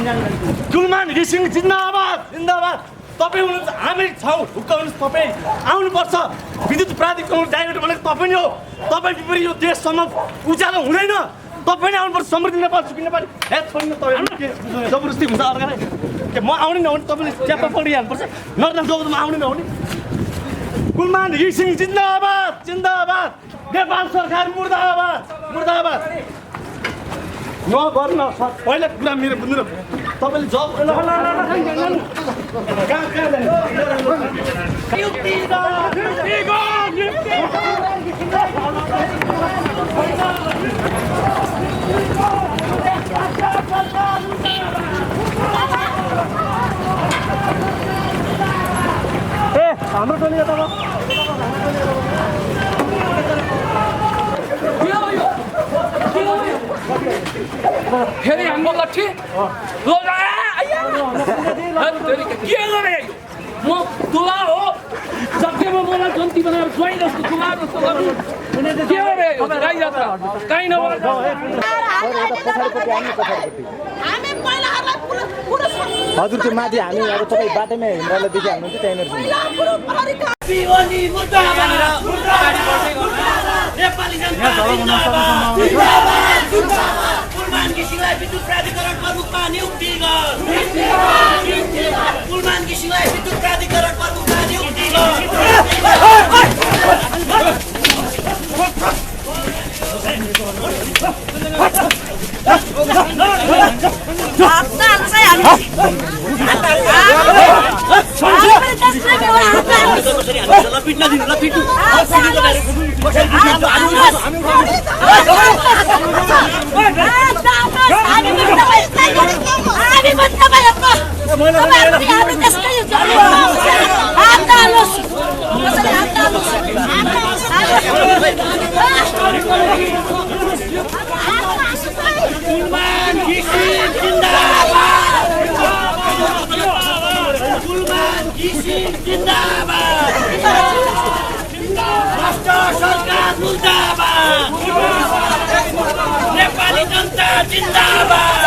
गुलमान घिसिङ जिन्दाबाद जिन्दाबाद। तपाईँ हुनुहुन्छ, हामी छौँ, ढुक्क हुनुहोस्। तपाईँ आउनुपर्छ। विद्युत प्राधिकरण डाइरेक्टर भनेको तपाईँ नै हो। तपाईँ विपरीत यो देशसम्म उज्यालो हुँदैन। तपाईँ नै आउनुपर्छ। समृद्धि नेपाल सुखी नेपाल हे छोड्नु। तपाईँ के जबरजस्ती हुन्छ अर्कालाई के म आउने नहुने तपाईँले च्याप्पा पक्रिहाल्नुपर्छ। नर्दन जोगमा आउने नहुने। गुलमान घिसिङ जिन्दाबाद जिन्दाबाद। नेपाल सरकार मुर्दाबाद मुर्दाबाद। नगर्नु पहिला कुरा मेरो बुझ्नु। तपाईँले जब हाम्रो टोली यता फेरि हाम्रो लट्ठी के गरे म दुला हो सकेमा मलाई जन्ती बनाएर ज्वाइँ जस्तो दुला जस्तो गर्नु के गरे गाई जात्रा काहीँ नभएर हजुर त्यो माथि हामी अब तपाईँ बाटैमा हिँड्दालाई देखिहाल्नुहुन्छ त्यहीँनिर गुलमान घिसिङलाई विद्युत प्राधिकरण प्रमुखमा नियुक्ति गर। गुलमान घिसिङलाई विद्युत प्राधिकरण प्रमुखमा नियुक्ति गर। नेपाली जनता जिन्दाबाद।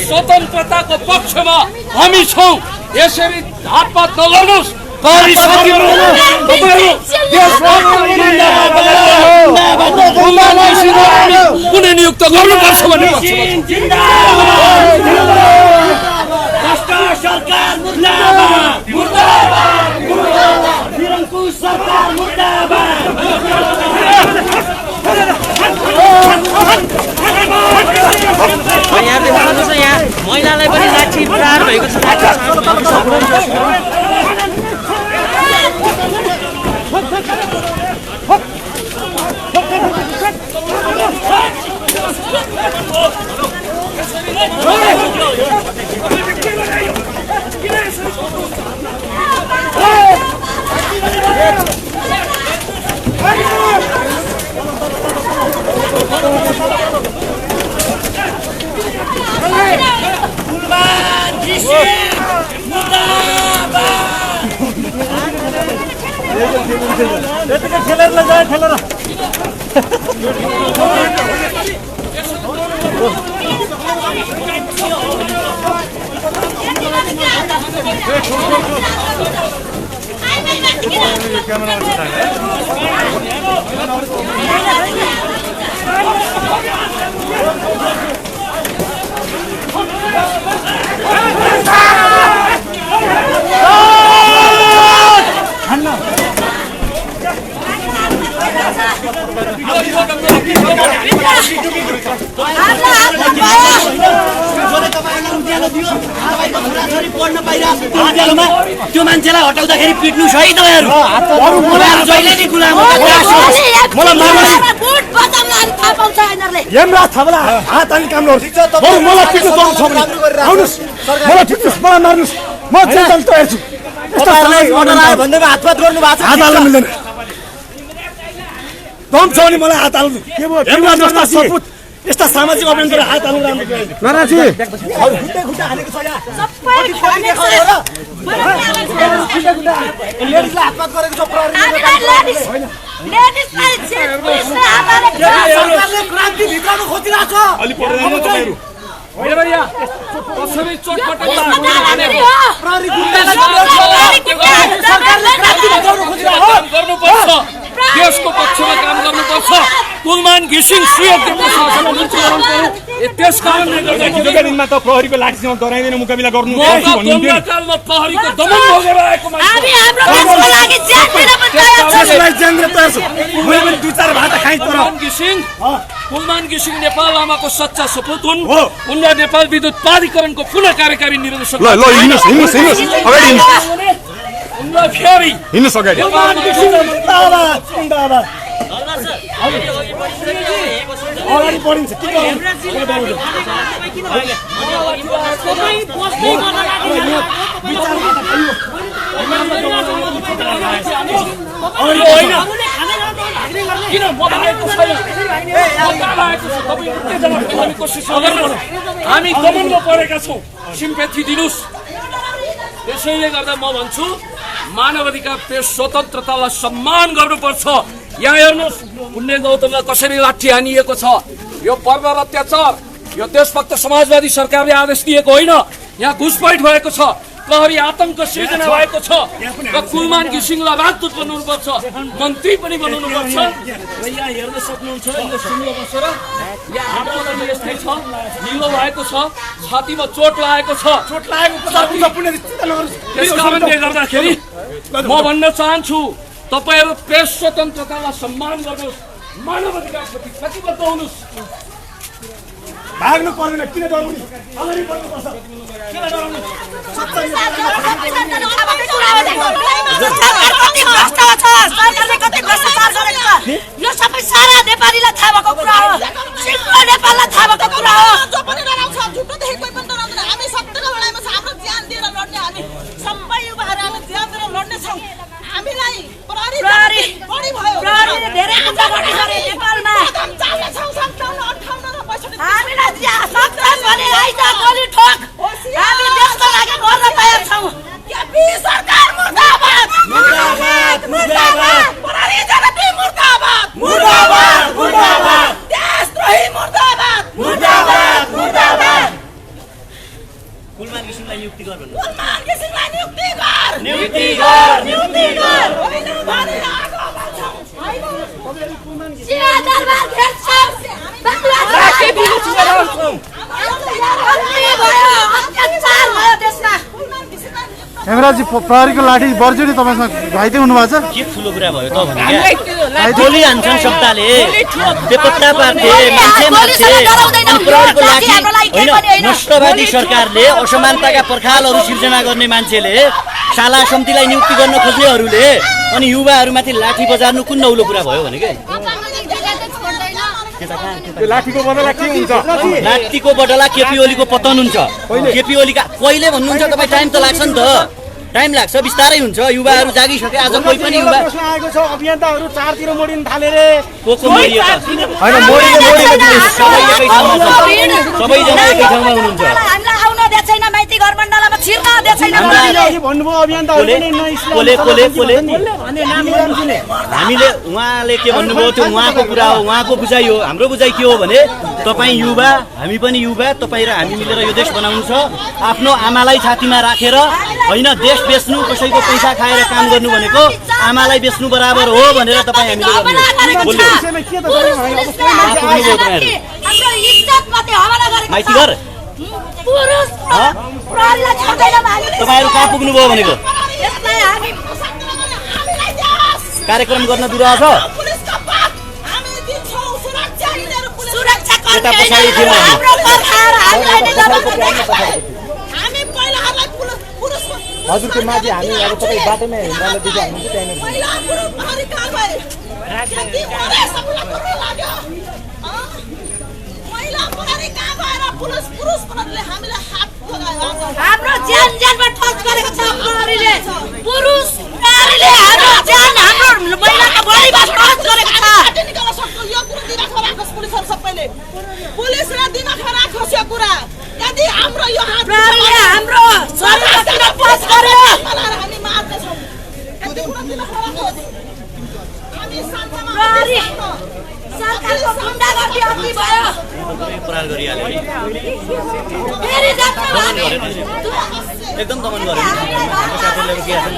स्वतन्त्रताको पक्षमा हामी छौँ। यसरी हातपात नलाउनुहोस्। कुनै नियुक्त गर्नुपर्छ भन्ने सरकार मुर्दाबाद मुर्दाबाद निरङ्कुश सरकार मुर्दाबाद। यहाँ देख्नुहुन्छ यहाँ महिलालाई पनि लाठी प्रहार भएको छ। Ada छोराछोरी पढ्न पाइरहेको उज्यालोमा त्यो मान्छेलाई हटाउँदाखेरि पिट्नु छ है तपाईँहरू जहिले नि गुलाम यमराज थापला हात हाल्ने काम गर्नु बरु मलाई पिट्नु पर्छ आउनुस् मलाई ठिक्नुहोस् मलाई मार्नुस् म चाहिँ तयार छु यस्तो अर्डर आयो भन्दैमा हातपात गर्नु भएको छ हात हाल्न मिल्दैन दम छ भने मलाई हात हाल्नु के भयो यमराज जस्ता सपुत यस्ता सामाजिक अभियान गरेर हात हाल्नु राम्रो नाराजी खुट्टा हानेको छ यहाँ लेडिजलाई हातपात गरेको छ क्रान्ति भित्रको खोजिरहेको छ कसरी चोटपटक गर्नुपर्छ देशको पक्षमा काम गर्नुपर्छ कुलमान घिसिङ त्यस कारणले गर्दा दिनमा त प्रहरीको लाठीसँग डराइँदैन मुकाबिला गर्नु कालमा प्रहरीको दमन भोगेर आएको कुलमान घिसिङ नेपाल आमाको सच्चा सपुत हुन् उनले नेपाल विद्युत प्राधिकरणको पुनः कार्यकारी निर्देशक फेरि हिँड्नुहोस् अगाडि अगाडि बढिन्छ के हामी दमनमा परेका छौँ सिम्पेथी दिनुहोस् त्यसैले गर्दा म भन्छु मानव अधिकार प्रेस स्वतन्त्रतालाई सम्मान गर्नुपर्छ यहाँ हेर्नुहोस् पुण्य गौतमलाई कसरी लाठी हानिएको छ यो बर्बर अत्याचार यो देशभक्त समाजवादी सरकारले आदेश दिएको होइन यहाँ घुसपैठ भएको छ प्रहरी आतंक सृजना भएको छ र कुलमान घिसिङलाई राजदूत बनाउनुपर्छ मन्त्री पनि बनाउनुपर्छ र यहाँ हेर्न सक्नुहुन्छ यो सिङ्गो बसेर यहाँ हातमा यस्तै छ ढिलो भएको छ छातीमा चोट लागेको छ त्यस कारणले गर्दाखेरि म भन्न चाहन्छु तपाईहरू प्रेस स्वतन्त्रतालाई सम्मान गर्नुहोस् मानव अधिकारप्रति प्रतिबद्ध हुनुहोस् भाग्नु पर्दैन किन डराउनु अगाडि बढ्नुपर्छ किन डराउनु यो सबै सारा नेपालीलाई थाहा भएको कुरा हो सिङ्गो नेपाललाई थाहा भएको कुरा हो जो पनि डराउँछ झुटोदेखि कोही पनि डराउँदैन हामी सत्यको लडाइँमा छ हाम्रो ज्यान दिएर लड्ने हामी सबै युवाहरू हामी ज्यान दिएर लड्ने छौँ हामीलाई प्रहरी बढी भयो प्रहरीले धेरै कुरा गरे नेपालमा चाल्ने छौँ 57 58 हामीलाई सक्छन् भने आइज गोली ठोक हामी देशको लागि मर्न तयार छौँ केपी सरकार मुर्दाबाद मुर्दाबाद मुर्दाबाद प्रहरी जनता मुर्दाबाद मुर्दाबाद मुर्दाबाद देशद्रोही मुर्दाबाद मुर्दाबाद मुर्दाबाद कुलमान घिसिङलाई नियुक्ति गर भन्नु कुलमान घिसिङलाई नियुक्ति गर नियुक्ति गर नियुक्ति गर होइन भने आगो बढ्छौँ सिया दरबार घेर्छौँ राखे बिरुछ गराउँछौँ अत्याचार भयो देशमा हेमराजी प्रहरीको लाठी बर्जुरी तपाईँसँग घाइते हुनुभएको छ के ठुलो कुरा भयो त भने गोली हान्छन् शब्दले बेपत्ता पार्थे मान्छे मार्थे प्रहरीको लाठी होइन नष्टवादी सरकारले असमानताका पर्खालहरू सिर्जना गर्ने मान्छेले शाला समितिलाई नियुक्ति गर्न खोज्नेहरूले अनि युवाहरूमाथि लाठी बजार्नु कुन नौलो कुरा भयो भने के लाठीको बदला के हुन्छ लाठीको बदला केपी ओलीको पतन हुन्छ केपी ओलीका कहिले भन्नुहुन्छ तपाईँ टाइम त लाग्छ नि त टाइम लाग्छ बिस्तारै हुन्छ युवाहरू जागिसके आज कोही पनि युवा आएको छ अभियन्ताहरू चारतिर मोडिन थाले रे को मोडियो त हैन मोडियो सबैजना एकै ठाउँमा हुनुहुन्छ हामीलाई आउन दिएको छैन माइती घर मण्डलमा छिर्न दिएको छैन भन्नुभयो अभियन्ताहरूले हामीले उहाँले के भन्नुभयो त्यो उहाँको कुरा हो उहाँको बुझाइ हो हाम्रो बुझाइ के हो भने तपाईँ युवा हामी पनि युवा तपाईँ र हामी मिलेर यो देश बनाउनु छ आफ्नो आमालाई छातीमा राखेर होइन देश बेच्नु कसैको पैसा खाएर काम गर्नु भनेको आमालाई बेच्नु बराबर हो भनेर तपाईँ हामीले माइती घर तपाईँहरू कहाँ पुग्नुभयो भनेको कार्यक्रम गर्न दिइरहेछ यता पछाडि थियो हजुरको माथि हामी अब तपाईँ बाटोमै हिँड्दाले देखि हामी चाहिँ महिला पुरुष प्रहरी कहाँ गए कति मरे सबैलाई पुरै लाग्यो महिला प्रहरी कहाँ गएर पुरुष प्रहरीले हामीलाई हात लगायो हाम्रो ज्यान ज्यानमा ठोस गरेको छ प्रहरीले पुरुष प्रहरीले हाम्रो ज्यान हाम्रो महिलाको बडीमा ठोस गरेको छ निकाल्न सक्छ यो कुरा दिमागमा राखोस् पुलिसहरु सबैले पुलिसले दिमागमा राखोस् यो कुरा यदि हाम्रो यो हात प्रहरीले हाम्रो शरीरमा ठोस गर्यो हामी मार्ने छौं यदि कुरा दिमागमा राखोस् हामी शान्तमा प्रहरी सरकारको गुण्डागर्दी अघि भयो प्रहार गरिहाल्यो नि फेरि जान्छ एकदम दमन गर्यो हाम्रो साथीहरूले रोकिया छन्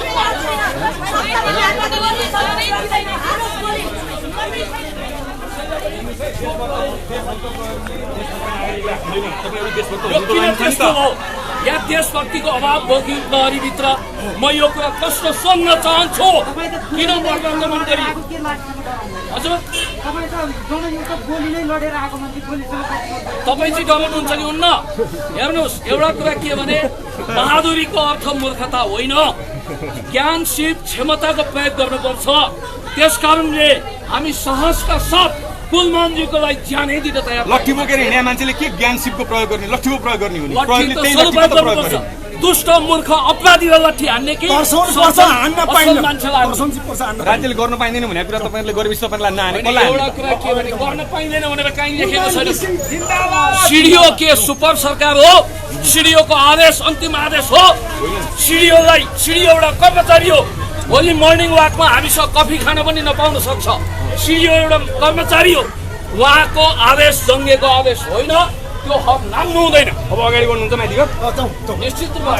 यहाँ देशभक्तिको अभाव भोगी प्रहरीभित्र म यो कुरा कस्तो सुन्न चाहन्छु किन दमन गरी हजुर तपाईँ चाहिँ डराउनुहुन्छ कि हुन्न हेर्नुहोस् एउटा कुरा के भने बहादुरीको अर्थ मूर्खता होइन ज्ञान सिप क्षमताको प्रयोग गर्नुपर्छ त्यसकारणले हामी साहसका साथ कुलमानजीको लागि ज्यानै दिन तयार लट्ठी बोकेर हिँड्ने मान्छेले के ज्ञान सिपको प्रयोग गर्ने लट्ठीको प्रयोग गर्ने हुने लट्ठी त सदुपयोग गर्नुपर्छ दुष्ट मूर्ख अपराधीलाई लट्ठी हान्ने कि राज्यले गर्न पाइँदैन भने कुरा तपाईँहरूले गरेपछि तपाईँलाई नहाने एउटा कुरा के भने गर्न पाइँदैन भनेर कहीँ लेखेको छैन सिडिओ के सुपर सरकार हो सिडिओको आदेश अन्तिम आदेश हो सिडिओ एउटा कर्मचारी हो भोलि मर्निङ वाकमा हामीसँग कफी खान पनि नपाउन सक्छ सिडिओ एउटा कर्मचारी हो उहाँको आदेश जङ्गेको आदेश होइन त्यो हक नाम्नु हुँदैन अब अगाडि बढ्नुहुन्छ माथि निश्चित रूपमा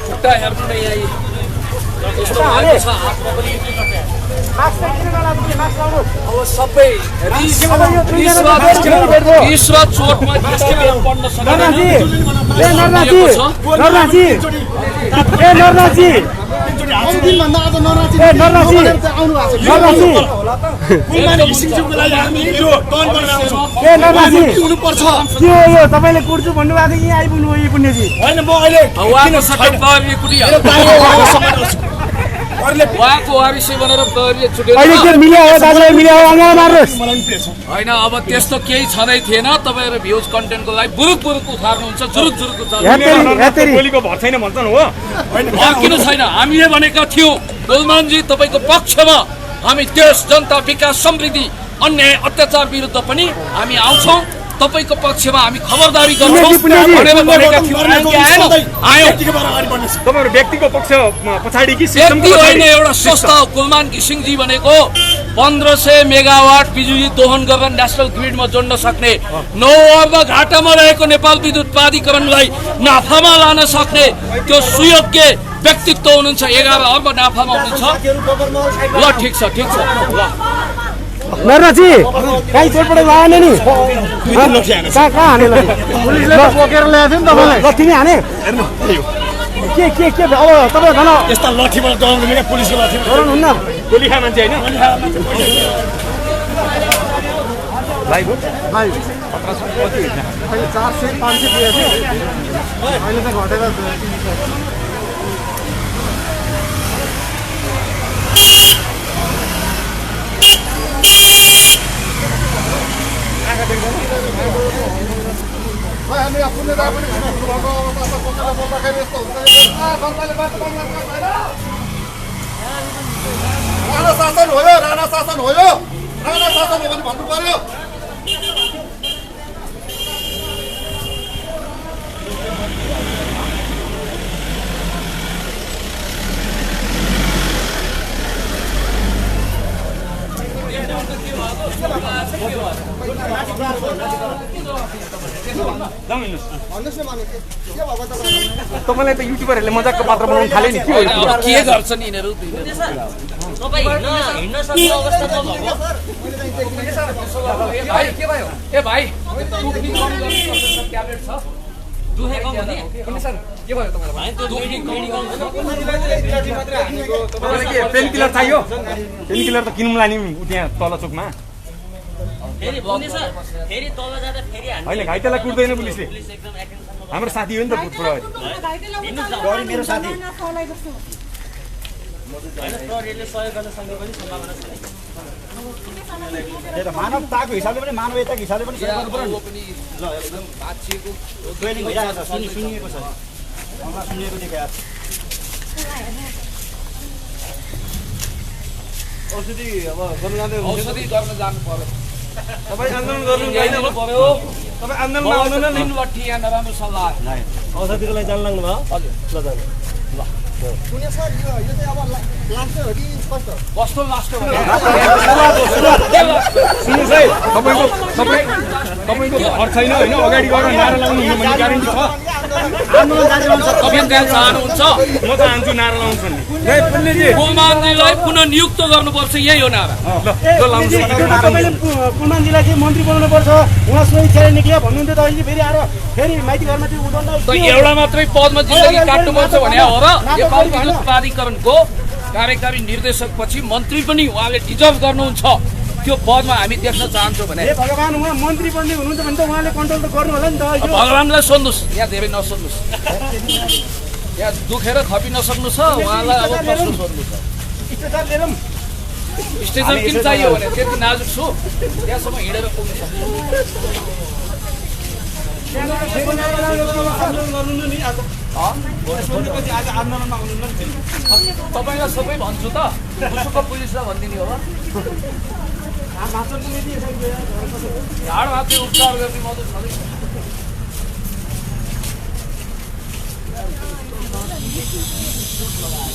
खुट्टा हेर्नु नै यहाँ यस्तो भएको छ हातमा पनि अब सबै रिस र चोटमा पढ्न तपाईँले कुर्छु भन्नुभएको थियो यहीँ आइपुग्नु हो पुण्यजी होइन म अहिले उहाँको वारिसै भनेर प्रहरीले छुटेर होइन अब त्यस्तो केही छँदै थिएन तपाईँहरू भ्युज कन्टेन्टको लागि बुरुक उखार्नुहुन्छ जुरुक बोलीको भर छैन भन्छन् हो किन छैन हामीले भनेका थियौँ गुलमानजी तपाईँको पक्षमा हामी देश जनता विकास समृद्धि अन्याय अत्याचार विरुद्ध पनि हामी आउँछौँ तपाईको पक्षमा हामी खबरदारी गर्छौं भनेर भनेका थियौं आयो तपाईहरु व्यक्तिको पक्ष पछाडी कि सिस्टमको होइन एउटा संस्था हो कुलमान घिसिङजी भनेको 1500 मेगावाट बिजुली दोहन गरेर नेशनल ग्रिडमा जोड्न सक्ने 9 अर्ब घाटामा रहेको नेपाल विद्युत प्राधिकरणलाई नाफामा लान सक्ने त्यो सुयोग्य व्यक्तित्व हुनुहुन्छ 11 अर्ब नाफामा हुनुहुन्छ ल ठीक छ ल नरनाजी कहीँ चोटपटक लगाएन नि कहाँ हाने पुलिसले बोकेर ल्याएको थियो नि तपाईँलाई लट्ठी नै हाने के अब तपाईँ धन यस्ता लट्ठीबाट डराउनु नि पुलिसको लट्ठी डराउनुहुन्न गोली खा मान्छे होइन भाइ अहिले 400 500 दिएको थियो अहिले त घटेर हामी आफूले पनि बोल्दाखेरि यस्तो हुन्छ राणा शासन हो भने भन्नु पर्यो तपाईलाई त युट्युबरहरूले मजाकको पात्र बनाउन थाले नि के गर्छन् यिनीहरू तपाईँ हिँड्न सक्ने अवस्थामा भएको के भयो ए भाइ दुख्ने कम गर्न सक्छ ट्याब्लेट छ दुखेको भने कुनै सर के भयो तपाईलाई त्यो दुख्ने कमी गर्नु तपाईँलाई के पेन किलर चाहियो पेन किलर त किनौँला नि त्यहाँ तल चोकमा फेरि पुलिस फेरि तल जाँदा फेरि हामी होइन घाइतेलाई कुट्दैन पुलिसले पुलिस एकदम एक्सन हाम्रो साथी हो नि त पुरोहित गरी मेरो साथी होइन प्रहरीले सहयोग गर्न सक्ने पनि सम्भावना छ त्यही त मानवताको हिसाबले पनि मानवीयताको हिसाबले पनि सहयोग गर्नु पर्यो पनि एकदम बाछिएको ट्रेनिङ भइरहेको छ सुनिएको छ मलाई सुनिएको देखाएको छ औषधि अब गर्नु जाँदै औषधि गर्न जानु पर्यो तपाईँ आन्दोलन गर्नु जानु पर्यो तपाईँ आन्दोलनमा आउनु न लिनु यहाँ नराम्रो सल्लाह औषधिको लागि जानु लाग्नु भयो हजुर ल जानु कुनै सर यो चाहिँ अब लान्छ हो कि कस्तो कस्तो लास्ट सुन्नुहोस् है तपाईँको घर छैन होइन अगाडि गएर नारा लाउनु हुने भन्ने ग्यारेन्टी छ आन्दोलन जारी रहन्छ तपाईँ त्यहाँ चाहनुहुन्छ म चाहन्छु नारा लाउँछु नि पुण्यजी कुलमान्जीलाई पुनः नियुक्त गर्नुपर्छ यही हो नारा तपाईँले कुलमान्जीलाई चाहिँ मन्त्री बनाउनु पर्छ उहाँ स्वेच्छाले निक्लियो भन्नुहुन्थ्यो त अहिले फेरि आएर फेरि माइती घरमा चाहिँ उठाउन त एउटा मात्रै पदमा जिन्दगी काट्नुपर्छ भने हो र नेपाल विद्युत प्राधिकरणको कार्यकारी निर्देशक पछि मन्त्री पनि उहाँले डिजर्भ गर्नुहुन्छ त्यो पदमा हामी देख्न चाहन्छौँ भने हे भगवान उहाँ मन्त्री बन्ने हुनुहुन्छ भने त उहाँले कन्ट्रोल त गर्नु होला नि त भगवान्लाई सोध्नुहोस् यहाँ धेरै नसोध्नुहोस् यहाँ दुखेर खपि नसक्नु छ उहाँलाई अब प्रश्न सोध्नु छ स्टेसन लिएर स्टेसन किन चाहियो भने त्यति नाजुक छु त्यहाँसम्म हिँडेर पुग्नु सक्छु तपाईँलाई सबै भन्छु त उसको पुलिसलाई भनिदिने हो ढाड भाँच्ने उपचार गर्ने मद्दत छँदैछ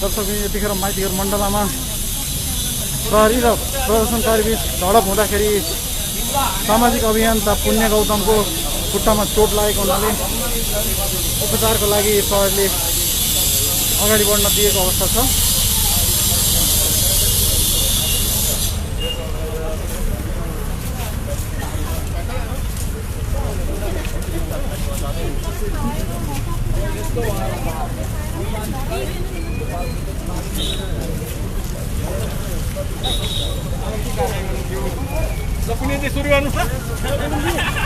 दर्शक यतिखेर माइतीघर मण्डलामा प्रहरी र प्रदर्शनकारी बीच झडप हुँदाखेरि सामाजिक अभियन्ता पुण्य गौतमको खुट्टामा चोट लागेको हुनाले उपचारको लागि प्रहरीले अगाडि बढ्न दिएको अवस्था छ। पुण्यजी सुरु गर्नुहोस् न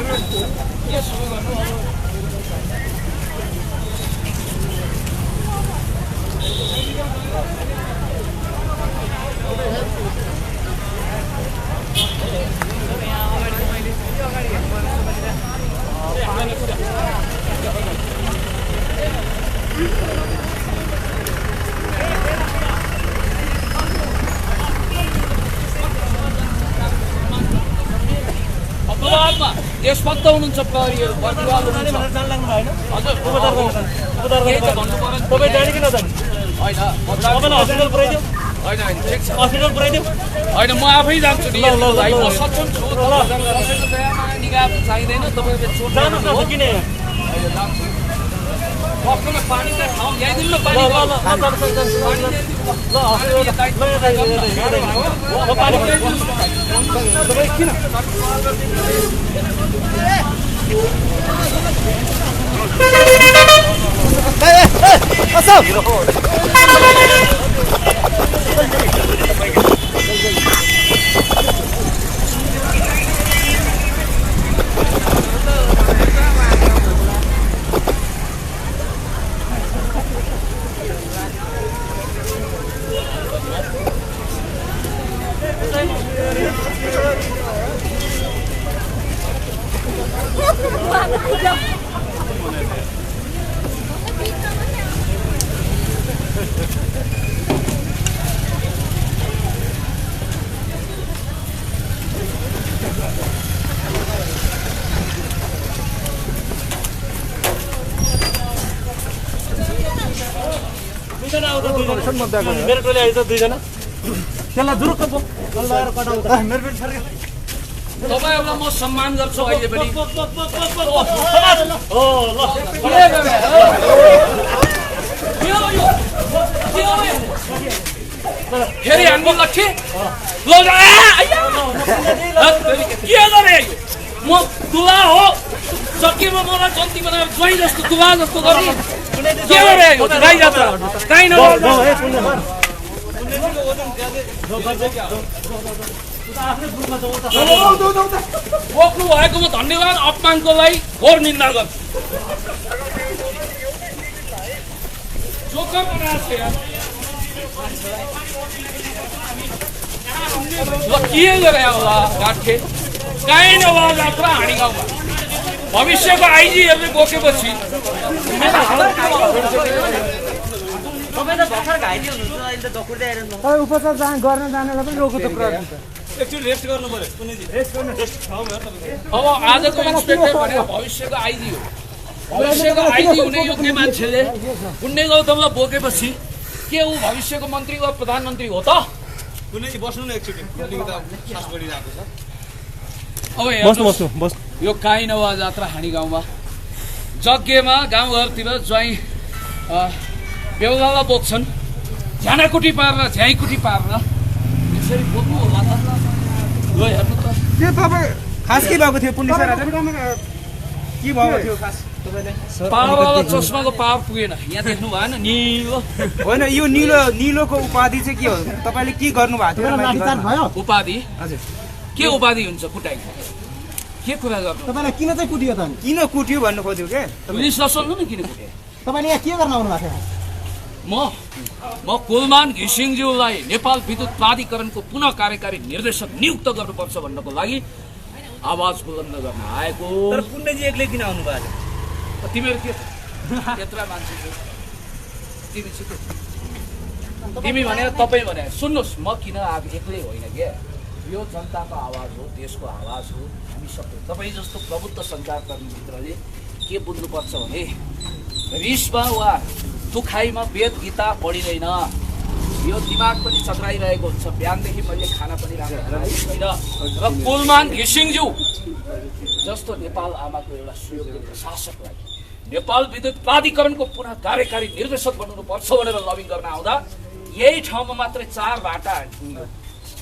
अपवादमा देशभक्त हुनुहुन्छ प्रहरीहरू प्रतिवाद हुनुहुन्छ हजुर केही त भन्नु पर्यो तपाईँ जाने कि नजाने होइन तपाईँलाई हस्पिटल पुऱ्याइदिउँ होइन होइन ठिक छ हस्पिटल पुऱ्याइदिउँ होइन म आफै जान्छु नि भाइ म सक्षम छु कसैको दयामा निगाह चाहिँदैन तपाईँले चोट जानुहोस् न किन बस्नुमा पानी त ठाउँ ल्याइदिनु न पानी मेरो टोली आइज दुईजना त्यसलाई जुरुक्क लगाएर कटाउँछ मेरो पेट फर्के तपाईँहरूलाई म सम्मान गर्छु अहिले पनि फेरि हामी लट्ठी के गरे म दुवा हो सकेमा मलाई जन्ती बनाएर ज्वाइँ जस्तो दुवा जस्तो गर्ने के गरे गाई जात्रा गाई नगर्नु बोक्नु भएकोमा धन्यवाद, अपमानको लागि घोर निन्दा गर्छु। जोकर बनाएको छ यार। के गरे होला गाठे काहीँ नभए जात्रा हाँडी गाउँमा भविष्यको आइजीहरूले बोकेपछि तपाईँ त भर्खर घाइते हुनुहुन्छ, अहिले त दकुर्दै आएर तपाईँ उपचार गर्न जानेलाई पनि रोक्नु त प्रहरी अब आजको इन्सपेक्टर भनेको भविष्यको आइजी हो। भविष्यको आइजी हुने योग्य मान्छेले पुण्य गौतमलाई बोकेपछि के ऊ भविष्यको मन्त्री वा प्रधानमन्त्री हो त? अब यो काहीँ नवा जात्रा हाँडी गाउँमा यज्ञमा गाउँघरतिर ज्वाइँ बेहुलालाई बोक्छन्, झ्यानाकुटी पारेर झ्याइकुटी पारेर यसरी बोक्नु होला त? ल हेर्नु त त्यो तपाईँ खास के भएको थियो पुण्य सर? के भएको थियो खास तपाईँले? पावर चस्माको पावर पुगेन, यहाँ देख्नु भएन निलो? होइन, यो निलोको उपाधि चाहिँ के हो? तपाईँले के गर्नु भएको थियो? उपाधि हजुर के उपाधि हुन्छ? कुटाइ के कुरा गर्नु? तपाईँलाई किन चाहिँ कुटियो त? किन कुट्यो भन्नु खोज्यो के? पुलिसलाई सोध्नु न किन कुटे? तपाईँले यहाँ के गर्न आउनु भएको थियो? म कुलमान घिसिङज्यूलाई नेपाल विद्युत प्राधिकरणको पुनः कार्यकारी निर्देशक नियुक्त गर्नुपर्छ भन्नको लागि आवाज बुलन्द गर्न आएको। तर पुण्यजी एक्लै किन आउनु भएको? तिमीहरू के यत्रा मान्छे तिमी भने तपाईँ भने सुन्नुहोस्, म किन आएको एक्लै होइन क्या, यो जनताको आवाज हो, देशको आवाज हो। हामी सबै तपाईँ जस्तो प्रबुद्ध सञ्चारकर्मी मित्रले के बुझ्नुपर्छ भने रिसमा वा दुखाइमा वेद गीता पढिँदैन, यो दिमाग पनि चक्राइरहेको हुन्छ। बिहानदेखि मैले खाना पनि राम्रो छैन र कुलमान घिसिङज्यू जस्तो नेपाल आमाको एउटा सुयोग्य प्रशासकलाई नेपाल विद्युत प्राधिकरणको पुनः कार्यकारी निर्देशक बन्नुपर्छ भनेर लबिङ गर्न आउँदा यही ठाउँमा मात्रै 4 भाटा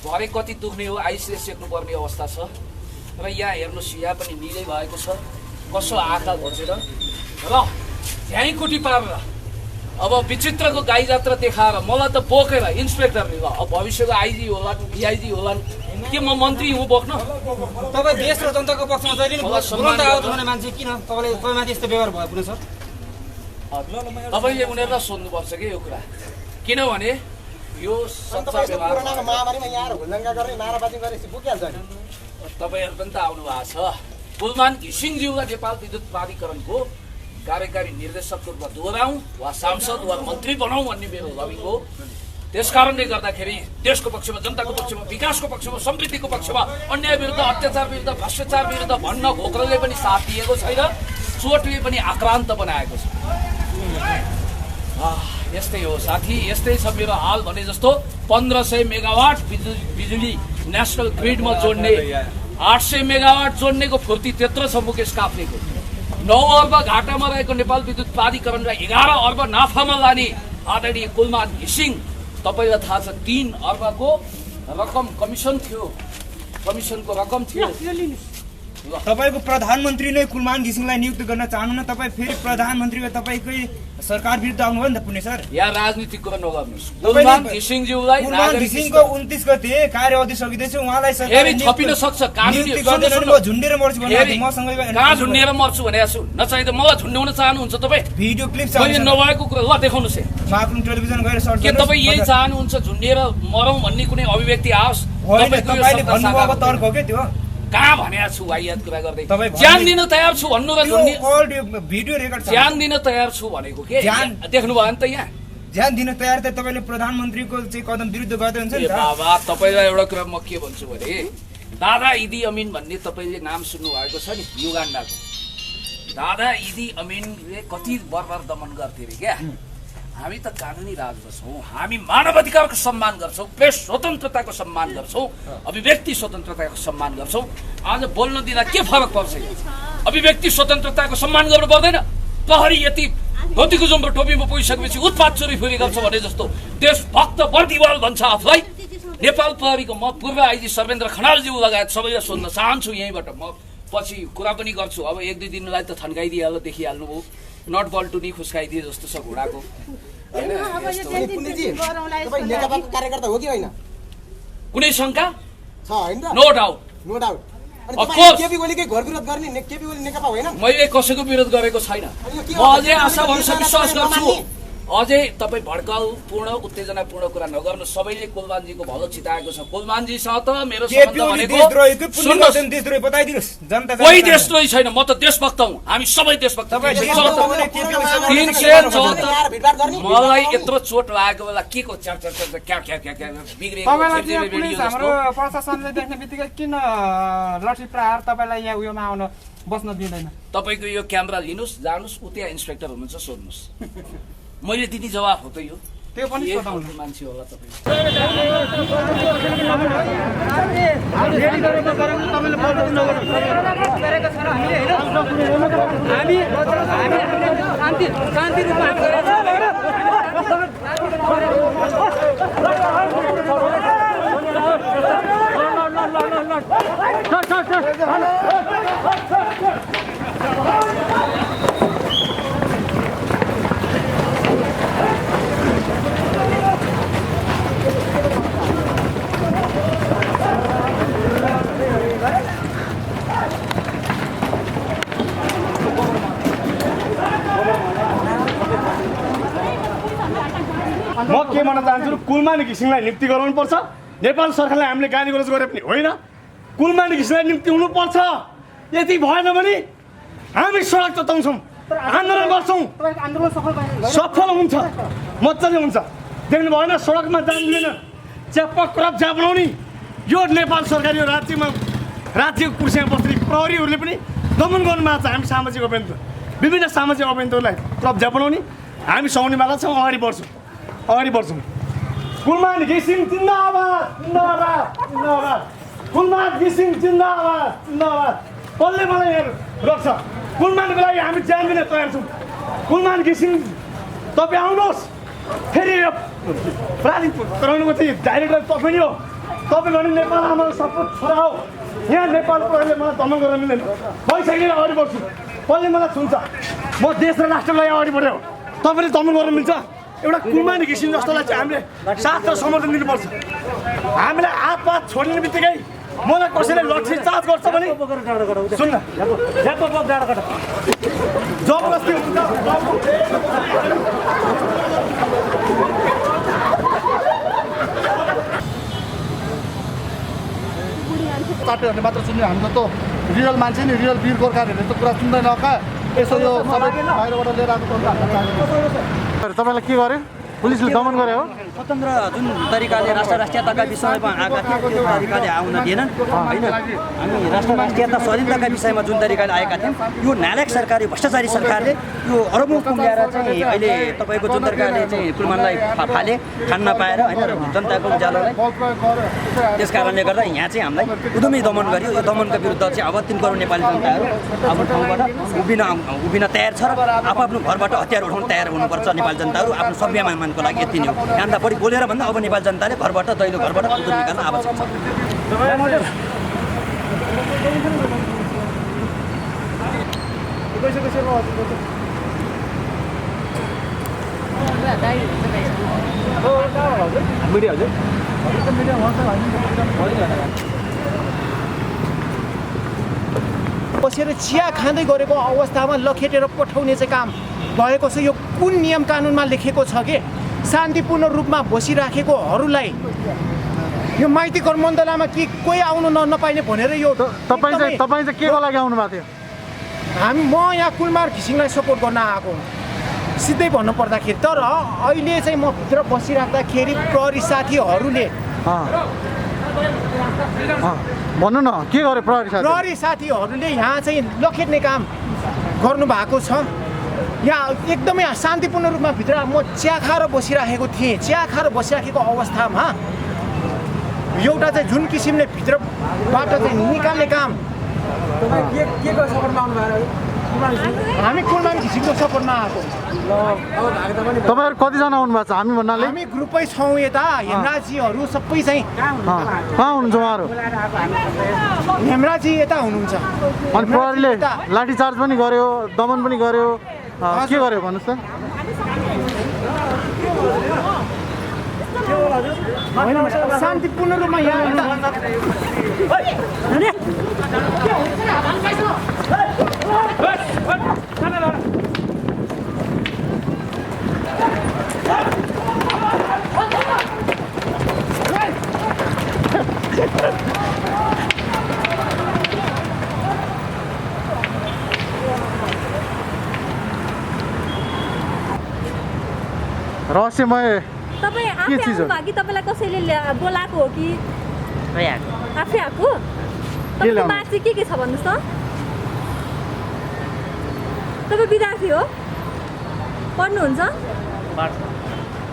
भरे कति दुख्ने हो, आइसिएस सेक्नुपर्ने अवस्था छ। र यहाँ हेर्नुहोस्, यहाँ पनि निलै भएको छ, कसो आँखा घोचेर र झ्याइकुटी पारेर अब विचित्रको गाई जात्रा देखाएर मलाई त बोकेर इन्सपेक्टरले ल अब भविष्यको आइजी होला डिआइजी होला के म मन्त्री हुँ बोक्न? तपाईँ देश र जनताको पक्षमा जहिले बोल्न आउँछ भने मान्छे किन तपाईँमाथि यस्तो व्यवहार भयो पुण्य सर? तपाईँले उनीहरूलाई सोध्नुपर्छ कि यो कुरा, किनभने यो सच्चा व्यवहार तपाईँहरू पनि त आउनु भएको छ। कुलमान घिसिङज्यूलाई नेपाल विद्युत प्राधिकरणको कार्यकारी निर्देशकको रूपमा दोहोऱ्याउँ वा सांसद वा मन्त्री बनाऊ भन्ने मेरो लबिङ हो। त्यस कारणले गर्दाखेरि देशको पक्षमा, जनताको पक्षमा, विकासको पक्षमा, समृद्धिको पक्षमा, अन्याय विरुद्ध, अत्याचार विरुद्ध, भ्रष्टाचार विरुद्ध भन्न घोक्रोले पनि साथ दिएको छैन, चोटले पनि आक्रान्त बनाएको छ। यस्तै हो साथी, यस्तै छ मेरो हाल भने जस्तो 1500 मेगावाट बिजुली नेसनल ग्रिडमा जोड्ने, 800 मेगावाट जोड्नेको फुर्ती त्यत्रो छ मुकेश काफ्लेको। 9 अर्ब घाटामा रहेको नेपाल विद्युत प्राधिकरणलाई 11 अर्ब नाफामा लाने आदरणीय कुलमान घिसिङ, तपाईँलाई थाहा छ 3 अर्बको रकम कमिसन थियो, कमिसनको रकम थियो। तपाईँको प्रधानमन्त्री नै कुलमान घिसिङलाई नियुक्त गर्न चाहनुहुन्न, तपाईँ फेरि प्रधानमन्त्री तपाईँकै सरकार विरुद्ध आउनुभयो नि त पुण्य सर? यहाँ राजनीतिक कुरा नगर्नुहोस्। कुलमान घिसिङज्यूलाई कुलमान घिसिङको 29 गते कार्य अवधि सकिँदैछ, उहाँलाई सरकारले थपिन सक्छ कानुनी झुन्डेर मर्छु भने मसँग कहाँ झुन्डेर मर्छु भने छु नचाहिँ त मलाई झुन्ड्याउन चाहनुहुन्छ तपाईँ? भिडियो क्लिप मैले नभएको कुरा ल देखाउनुहोस् है, माकुम टेलिभिजन गएर सर्च के तपाईँ यही चाहनुहुन्छ झुन्डेर मरौँ भन्ने कुनै अभिव्यक्ति आओस्? तपाईँले भन्नुभएको तर्क हो के त्यो? कहाँ भनेको छु वाहियात कुरा गर्दै? ज्यान दिन तयार छु भन्नु र भिडियो रेकर्ड ज्यान दिन तयार छु भनेको के देख्नु भयो नि त? यहाँ ज्यान दिन तयार त तपाईँले प्रधानमन्त्रीको चाहिँ कदम विरुद्ध गर्दै हुन्छ नि त। बाबा तपाईँलाई एउटा कुरा म के भन्छु भने दादा इदी अमिन भन्ने तपाईँले नाम सुन्नु भएको छ नि, युगान्डाको दादा इदी अमिनले कति बर्बर दमन गर्थे अरे क्या। हामी त कानुनी राष्ट्र छौँ, हामी मानवाधिकारको सम्मान गर्छौँ, प्रेस स्वतन्त्रताको सम्मान गर्छौँ, अभिव्यक्ति स्वतन्त्रताको सम्मान गर्छौँ। आज बोल्न दिँदा के फरक पर्छ? अभिव्यक्ति स्वतन्त्रताको सम्मान गर्नु पर्दैन? प्रहरी यति धोतीको जुम्बो टोपीमा पुगिसकेपछि उत्पात चोरीफुरी गर्छ भने जस्तो देशभक्त बर्दिवाल भन्छ आफूलाई। नेपाल प्रहरीको म पूर्व आइजी सर्वेन्द्र खनालज्यू लगायत सबैलाई सोध्न चाहन्छु यहीँबाट। म पछि कुरा पनि गर्छु, अब 1-2 दिनलाई त थन्काइदिइहाल्नु, देखिहाल्नु भयो, नट बल्टु नि खुस्काइदिए जस्तो छ घोडाको। कार्यकर्ता हो कि होइन? कुनै शङ्का? छ हैन र नो डाउट नो डाउट अनि Of तपाईं course. केपी ओलीकै घर विरोध गर्ने केपी ओली नेकपा होइन मैले कसैको विरोध गरेको छैन म अझै आशा भन्छ विश्वास गर्छु अझै तपाईँ भड्काउपूर्ण उत्तेजनापूर्ण कुरा नगर्नु सबैले कुलमानजीको भलो चिताएको छ कुलमानजीसँग त मेरो केपी सम्बन्ध ओली भनेको देशद्रोहीको पुण्य सुन्नुहोस्, गर्छन् देशद्रोही बताइदिनुहोस् जनता कोही देशद्रोही छैन म त देशभक्त हुँ हामी सबै देशभक्त तपाईँ हौँ। देशद्रोही केपी ओलीसँग 374 भेटभाट गर्ने मलाई यत्रो चोट लागेको बेला के को च्याप च्याप च्याप क्या क्या क्या क्या बिग्रेको तपाईँलाई झिर्झिरे चाहिँ पुलिस भिडियो हाम्रो जस्तो। प्रशासनले देख्ने बित्तिकै किन लट्ठी प्रहार तपाईँलाई यहाँ उयोमा आउन बस्न दिँदैन तपाईँको यो क्यामेरा लिनुहोस् जानुहोस् उ त्यहाँ इन्सपेक्टर हुनुहुन्छ सोध्नुहोस् मैले दिने जवाफ हो त यो त्यो पनि के सोधाउनु खालको मान्छे होला तपाईँ म के भन्न चाहन्छु कुलमानी घिसिङलाई नियुक्ति गराउनुपर्छ नेपाल सरकारलाई हामीले गाली गलोज गरे पनि होइन कुलमानी घिसिङलाई नियुक्ति हुनुपर्छ यति भएन भने हामी सडक चताउँछौँ आन्दोलन गर्छौँ सफल हुन्छ मजाले हुन्छ देख्नु भएन सडकमा जानु दिँदैन च्याप्प क्रप झ्या बनाउने यो नेपाल सरकार यो राज्यमा राज्यको कुर्सीमा बस्ने प्रहरीहरूले पनि दमन गर्नुमा छ हामी सामाजिक अभियान विभिन्न सामाजिक अभियानहरूलाई क्रप झ्या बनाउने हामी सौनीवाला छौँ अगाडि बढ्छौँ कुलमान घिसिङ जिन्दाबाद जिन्दाबाद जिन्दाबाद कुलमान घिसिङ जिन्दाबाद जिन्दाबाद कसले मलाई यहाँ रोक्छ कुलमानको लागि हामी ज्यान दिन तयार छौँ कुलमान घिसिङ तपाईँ आउनुहोस् फेरि यो प्राधिक कराउनुको चाहिँ डाइरेक्टर तपाईँ हो तपाईँ भने नेपाल हाम्रो सपोर्ट छोरा हो यहाँ नेपाल प्रहरीले मलाई दमन गर्न मिल्दैन भइसकेर अगाडि बढ्छु कसले मलाई छुन्छ म देश र राष्ट्रलाई अगाडि बढ्यो तपाईँले दमन गर्न मिल्छ एउटा कुलमानी घिसिङ जस्तोलाई चाहिँ हामीले साथ र समर्थन दिनुपर्छ हामीलाई हातपात छोड्ने बित्तिकै मलाई कसैले लट्ठी चार्ज गर्छ भने सुन्न जबरजस्ती हुन्छ चाटेहरूले मात्र सुन्ने हाम्रो त रियल मान्छे नि रियल वीर गोर्खाहरूले त कुरा सुन्दैन कहाँ यसो यो सबै बाहिरबाट लिएर आएको तपाईँलाई के गर्यो पुलिसले दमन गरे हो स्वतन्त्र जुन तरिकाले राष्ट्रियताका विषयमा आएका थिए त्यो तरिकाले आउन दिएनन् होइन हामी राष्ट्रियता स्वाधीनताका विषयमा जुन तरिकाले आएका थियौँ यो नालायक सरकारले भ्रष्टाचारी सरकारले यो अरबौँ पुग्याएर चाहिँ अहिले तपाईँको जुन तरिकाले चाहिँ कुलमानलाई फाले खान नपाएर होइन जनताको उज्यालोलाई त्यस कारणले गर्दा यहाँ चाहिँ हामीलाई उद्यमी दमन गरियो यो दमनको विरुद्ध चाहिँ अब 3 करोड नेपाली जनताहरू आफ्नो ठाउँबाट उभिन तयार छ र आफ्नो घरबाट हतियार उठाउन तयार हुनुपर्छ नेपाली जनताहरू आफ्नो स्वाभिमानको लागि यति नै हो यहाँभन्दा बढी बोलेर भन्दा अब नेपाली जनताले घरबाट दैलो घरबाट उद्यम निकाल्न आवश्यक छ बसेर चिया खाँदै गरेको अवस्थामा लखेटेर पठाउने चाहिँ काम भएको छ यो कुन नियम कानुनमा लेखेको छ कि शान्तिपूर्ण रूपमा बसिराखेकोहरूलाई यो माइतीघर मण्डलामा कि कोही आउनु नपाइने भनेर यो तपाईँ चाहिँ के को लागि आउनु भएको थियो म यहाँ कुलमान घिसिङलाई सपोर्ट गर्न आएको सिधै भन्नु पर्दाखेरि तर अहिले चाहिँ म भित्र बसिराख्दाखेरि प्रहरी साथीहरूले भन्नु न के गरे प्रहरी साथीहरूले यहाँ चाहिँ लखेट्ने काम गर्नुभएको छ यहाँ एकदमै शान्तिपूर्ण रूपमा भित्र म चिया खाएर बसिराखेको थिएँ चिया खाएर बसिराखेको अवस्थामा एउटा चाहिँ जुन किसिमले भित्रबाट चाहिँ निकाल्ने काम हामी कुलमान घिसिङको सपोर्टमा आएको तपाईँहरू कतिजना आउनु भएको छ हामी भन्नाले हामी ग्रुपै छौँ यता हेमराजीहरू सबै चाहिँ कहाँ हुनुहुन्छ उहाँहरू हेमराजी यता हुनुहुन्छ अनि प्रहरीले लाठीचार्ज पनि गर्यो दमन पनि गर्यो के गर्यो भन्नुहोस् त शान्तिपूर्ण रूपमा यहाँ रहस्यमय तपाईँ आफै आउनुभयो कि तपाईँलाई कसैले बोलाएको हो कि आफै आएको तपाईँको माग चाहिँ के छ भन्नुहोस् त तपाईँ विद्यार्थी हो पढ्नुहुन्छ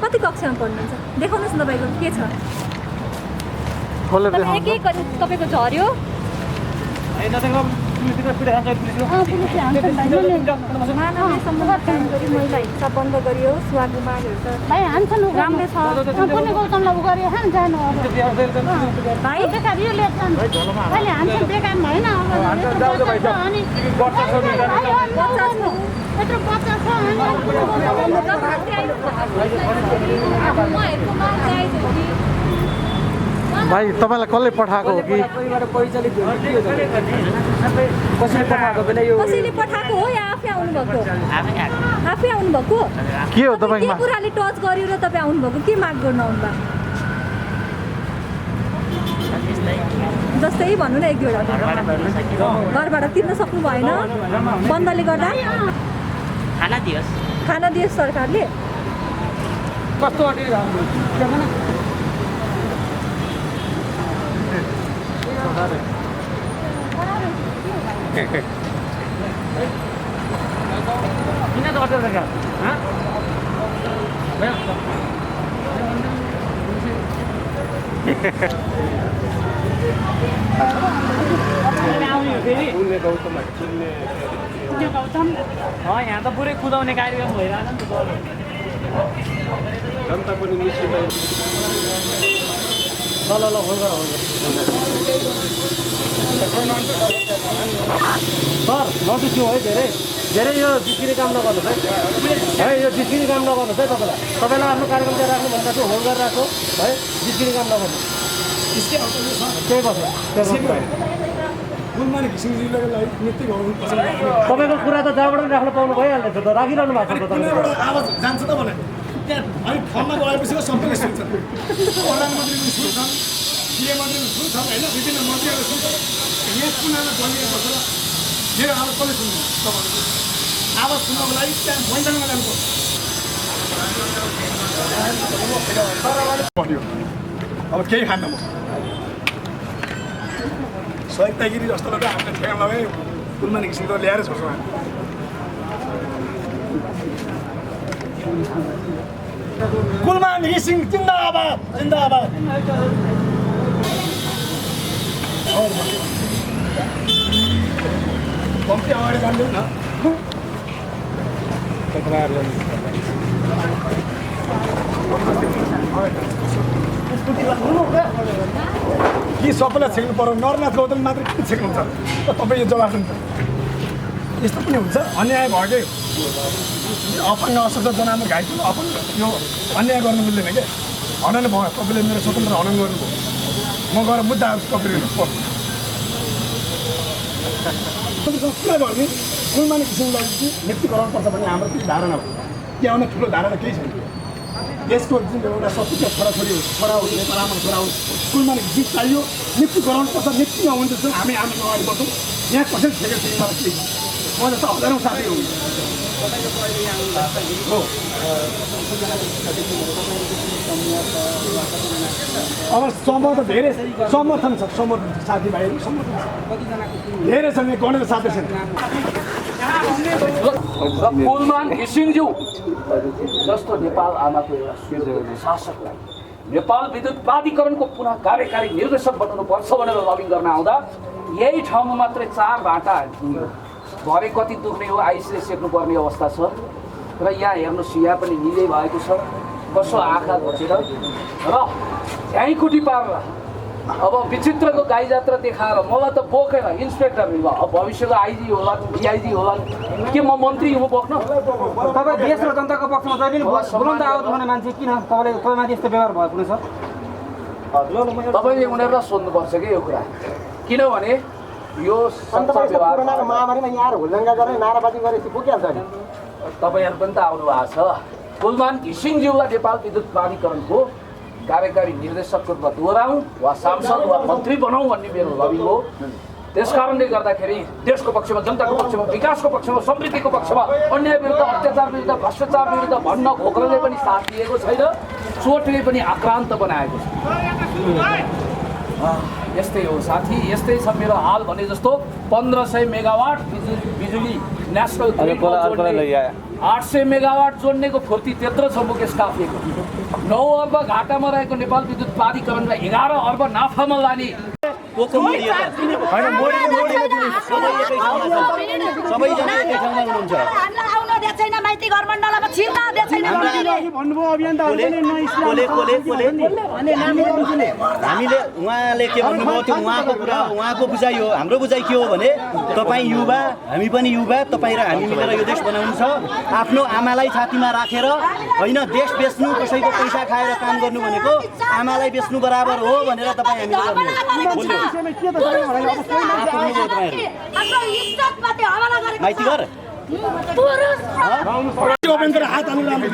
कति कक्षामा पढ्नुहुन्छ देखाउनुहोस् न तपाईँको के छ तपाईँ एक तपाईँको झऱ्यो मानवले सम्बन्ध गरी महिला हिंसा बन्द गरियो सुहागको मागहरू त भाइ हान्छन् राम्रै छ कुनै गौतमलाई उ गरे खान जानु अब भाइ बेकार यो लेख्छन् अहिले हान्छन् बेकार भएन अनि यत्रो बच्चा छ भाइ तपाईँलाई कसले पठाएको हो कि कसैले पठाएको हो या आफै आउनुभएको आफै आउनुभएको के हो तपाईँ के कुराले टच गर्यो र तपाईँ आउनुभएको के माग गर्न आउनुभयो जस्तै भन्नु न एक दुईवटा घरबाट तिर्न सक्नु भएन बन्दले गर्दा खाना दियोस् सरकारले कस्तो यहाँ त पुरै कुदाउने कार्यक्रम भइरहेको नि त जनता पनि निश्चित सर नोटिस है धेरै यो जिस्किने काम नगर्नुहोस् है यो जिस्किने काम नगर्नुहोस् है तपाईँलाई आफ्नो कार्यक्रम चाहिँ राख्नु भन्दा चाहिँ होल्ड गरेर राख्नु है जिस्किने काम नगर्नु त्यही बस्छ तपाईँको कुरा त जहाँबाट पनि राख्न पाउनु भइहाल्छ त राखिरहनु भएको छ आवाज जान्छ त भने त्यहाँ अनि फर्ममा गएपछि सबैले सुन्छन् प्रधानमन्त्रीले सुन्छन् सीएम मन्त्रीले सुन्छन् होइन विभिन्न मन्त्रीहरूले सुन्छन् यस कुरामा बनिएको छ मेरो आवाज कसले सुन्नु तपाईँहरूको आवाज सुन्नको लागि त्यहाँ मैदानमा जानुपर्छ अब केही खान्न म सहितागिरी जस्तो लगाएर हामीले ठेगान लगायो कुलमानी किसिमको ल्याएर छोड्छौँ हामी कुलमान घिसिङ जिन्दाबाद जिन्दाबाद कम्ती अगाडि जान्दैन न कि सबैलाई छेक्नु पर्यो नरनाथ गौतम मात्रै किन छेक्नुहुन्छ तपाईँ यो जवाफ दिन्छ यस्तो पनि हुन्छ अन्याय भयो कि अपाङ्ग अशक्त जनामा घाइते अपाङ्ग यो अन्याय गर्नु मिल्दैन क्या हनन भयो तपाईँले मेरो स्वतन्त्र हनन गर्नुभयो म गएर मुद्दाहरू तपाईँले कुरा भयो नि कुलमानी किसिमलाई मृत्यु गराउनुपर्छ भन्ने हाम्रो केही धारणा हो त्यहाँ ठुलो धारणा केही छैन देशको जुन एउटा सत्य छोराछोरी छोरा हो नेपालमा छोरा हो कुलमानी किसिम चाहियो मृत्यु गराउनुपर्छ मृत्यु नहुन्छ हामी अगाडि बढ्छौँ यहाँ कसैले ठेकेको छैन मलाई केही म जस्तो हजारौँ साथी हो अब समूह त धेरै समर्थन छ साथीभाइहरू समर्थन धेरै छन् गणेश साथी छन् कुलमान घिसिङज्यू जस्तो नेपाल आमाको एउटा स्वीकृत शासकलाई नेपाल विद्युत प्राधिकरणको पुनः कार्यकारी निर्देशक बनाउनुपर्छ भनेर लबिङ गर्न आउँदा यही ठाउँमा मात्रै 4 भाटा भरे कति दुख्ने हो आइसले सेक्नुपर्ने अवस्था छ र यहाँ हेर्नुहोस् यहाँ पनि निलै भएको छ कसो आँखा घोचेर र झ्याइकुटी पारेर अब विचित्रको गाई जात्रा देखाएर मलाई त बोकेन इन्सपेक्टर ल अब भविष्यको आइजी होला डिआइजी होला के म मन्त्री हो बोक्न तपाईँ देश र जनताको पक्षमा जहिले बोलाउँदा आउँछ भने मान्छे किन तपाईँमाथि यस्तो व्यवहार भएको कुनै छ तपाईँले उनीहरूलाई सोध्नुपर्छ कि यो कुरा किनभने यो महामारीमा यहाँ हुल्लङ्गा गरेर नाराबाजी गरेपछि पुगिहाल्छ नि तपाईँहरू पनि त आउनु भएको छ कुलमान घिसिङज्यूलाई नेपाल विद्युत प्राधिकरणको कार्यकारी निर्देशकको रूपमा दोहोऱ्याउँ वा सांसद वा मन्त्री बनाऊ भन्ने मेरो लबी हो। त्यसकारणले गर्दाखेरि देशको पक्षमा जनताको पक्षमा विकासको पक्षमा समृद्धिको पक्षमा अन्याय विरुद्ध अत्याचार विरुद्ध भ्रष्टाचार विरुद्ध भन्न खोक्रोले पनि साथ दिएको छैन, चोटले पनि आक्रान्त बनाएको छ। यस्तै हो साथी, यस्तै छ मेरो हाल भने जस्तो 1500 मेगावाट बिजुली नेसनल 800 मेगावाट जोड्नेको फुर्ती त्यत्रो छ मुकेश काफ्लेको। 9 अर्ब घाटामा रहेको नेपाल विद्युत प्राधिकरणलाई 11 अर्ब नाफामा लाने हामीले उहाँले के भन्नुभयो त्यो उहाँको कुरा उहाँको बुझाइ हो। हाम्रो बुझाइ के हो भने तपाईँ युवा हामी पनि युवा, तपाईँ र हामी मिलेर यो देश बनाउनु छ। आफ्नो आमालाई छातीमा राखेर होइन देश बेच्नु, कसैको पैसा खाएर काम गर्नु भनेको आमालाई बेच्नु बराबर हो भनेर तपाईँ हामीले माइती गर हात हाल्नु राम्रो